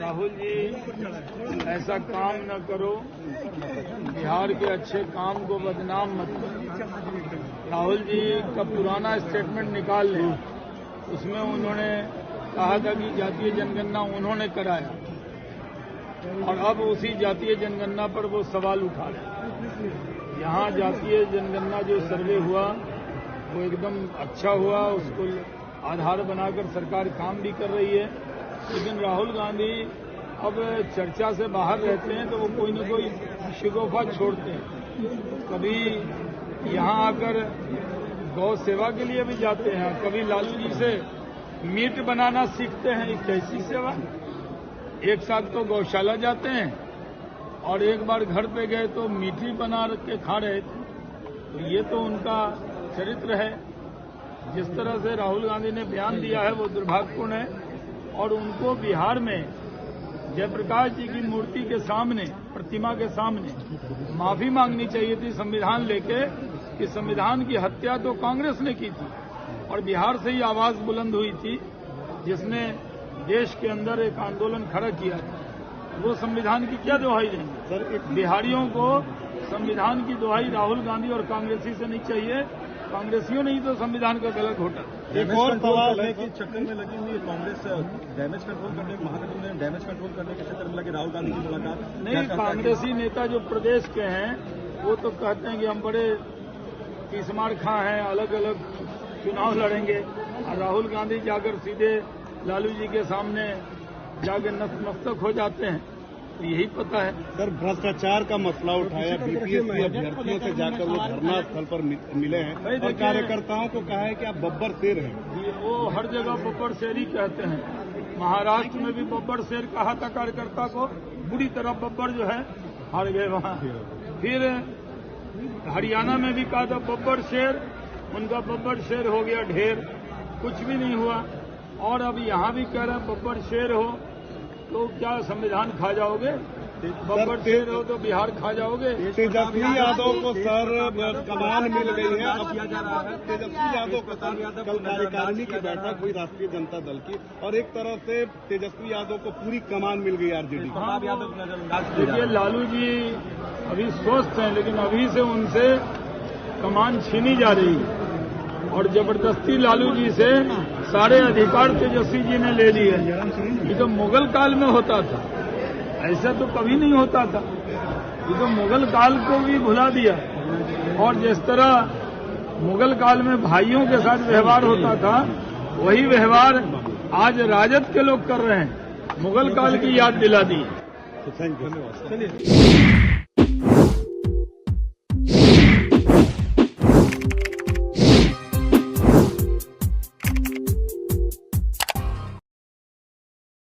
राहुल जी ऐसा काम न करो, बिहार के अच्छे काम को बदनाम मत करो। राहुल जी का पुराना स्टेटमेंट निकाल लें, उसमें उन्होंने कहा था कि जातीय जनगणना उन्होंने कराया और अब उसी जातीय जनगणना पर वो सवाल उठा रहे। यहाँ जातीय जनगणना जो सर्वे हुआ वो एकदम अच्छा हुआ, उसको आधार बनाकर सरकार काम भी कर रही है। लेकिन राहुल गांधी अब चर्चा से बाहर रहते हैं तो वो कोई न कोई शिकोफा छोड़ते हैं। कभी यहाँ आकर गौ सेवा के लिए भी जाते हैं, कभी लालू जी से मीट बनाना सीखते हैं। एक कैसी सेवा? एक साथ तो गौशाला जाते हैं और एक बार घर पे गए तो मीट ही बना के खा रहे थे। तो ये तो उनका चरित्र है। जिस तरह से राहुल गांधी ने बयान दिया है वो दुर्भाग्यपूर्ण है और उनको बिहार में जयप्रकाश जी की मूर्ति के सामने, प्रतिमा के सामने माफी मांगनी चाहिए थी संविधान लेके कि संविधान की हत्या तो कांग्रेस ने की थी और बिहार से ही आवाज बुलंद हुई थी जिसने देश के अंदर एक आंदोलन खड़ा किया था। वो संविधान की क्या दुहाई देंगे? सर, बिहारियों को संविधान की दुहाई राहुल गांधी और कांग्रेसी से नहीं चाहिए। कांग्रेसियों ने ही तो संविधान का गलत घोटा। एक और सवाल है कि चक्कर में लगी हुई कांग्रेस डैमेज कंट्रोल करने, महागठबंधन में डैमेज कंट्रोल करने के चक्कर में लगे राहुल गांधी की मुलाकात नहीं। कांग्रेसी नेता जो प्रदेश के हैं वो तो कहते हैं कि हम बड़े तीसमार खां हैं, अलग अलग चुनाव लड़ेंगे, और राहुल गांधी जाकर सीधे लालू जी के सामने जाकर नतमस्तक हो जाते हैं। तो यही पता है। सर, भ्रष्टाचार का मसला उठाया, बीपीएससी अभ्यर्थियों से जाकर वो धरना स्थल पर मिले हैं और कार्यकर्ताओं को कहा है कि आप बब्बर शेर हैं। वो हर जगह बब्बर शेर ही कहते हैं। महाराष्ट्र में भी बब्बर शेर कहा था कार्यकर्ता को, बुरी तरह बब्बर जो है हार गए वहां। फिर हरियाणा में भी कहा था बब्बर शेर, उनका बब्बर शेर हो गया ढेर, कुछ भी नहीं हुआ। और अब यहां भी कह रहे हैं बब्बर शेर हो तो क्या संविधान खा जाओगे? बब्बर शेर हो तो बिहार खा जाओगे? तेजस्वी यादव को सर कमान मिल गई है। अब किया जा रहा है तेजस्वी यादव को सर कल कार्यकारिणी की बैठक हुई राष्ट्रीय जनता दल की और एक तरह से तेजस्वी यादव को पूरी कमान मिल गई आरजेडी को। देखिए, लालू जी अभी स्वस्थ हैं लेकिन अभी से उनसे कमान छीनी जा रही है और जबरदस्ती लालू जी से सारे अधिकार तेजस्वी जी ने ले लिए। ये तो मुगल काल में होता था, ऐसा तो कभी नहीं होता था। ये तो मुगल काल को भी भुला दिया। और जिस तरह मुगल काल में भाइयों के साथ व्यवहार होता था वही व्यवहार आज राजद के लोग कर रहे हैं। मुगल काल की याद दिला दी। Thank you.